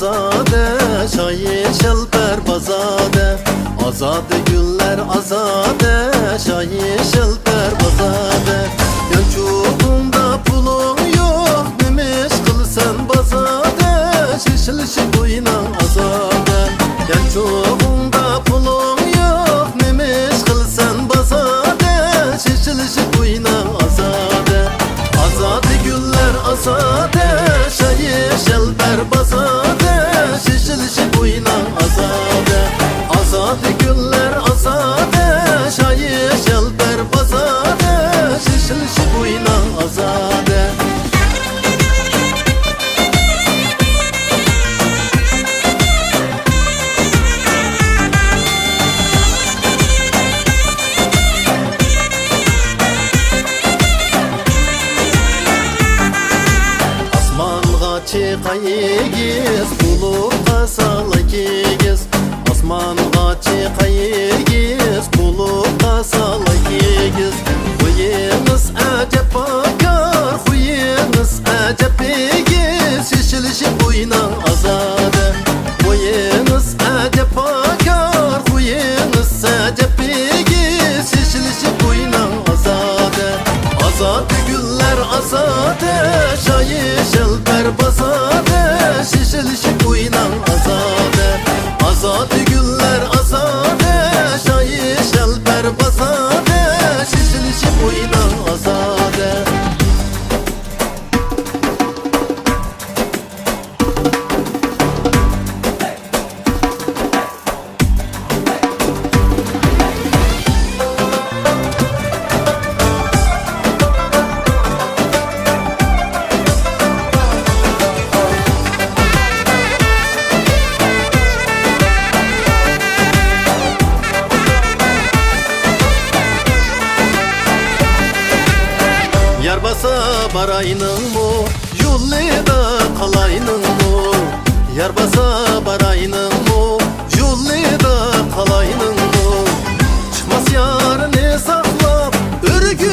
azade, şahin şelper bazade. Azade güller azade, şahin şelper bazade. Yan çubuğunda pulun yok, nemiş kılsan bazade. Şişilişi boyuna azade. Yan çubuğunda pulun yok, nemiş kılsan bazade. Şişilişi boyuna azade. Azade güller azade, şahin şelper bazade. Şişilişi boyuna azade. Azade güller azade, şahin şelper bazade. Şişilişi boyuna azade. Çıkayıgiz, bulutla salakigiz. Osman'a çıkayıgiz, bulutla salakigiz. Huyunuz acep bakar, huyunuz acep igiz. Şişilişi boyuna azade. Huyunuz acep bakar, huyunuz acep igiz. Şişilişi boyuna azade. Azade güller azade, şahin şelper bazade. Şişilişi boyuna azade. Azade güller azade, şahin şelper bazade. Şişilişi boyuna azade. Yarbasa barayının mu, yullida kalayının mu? Yarbasa barayının mu, yullida kalayının mu? Çıkmaz yarını saklap, örgü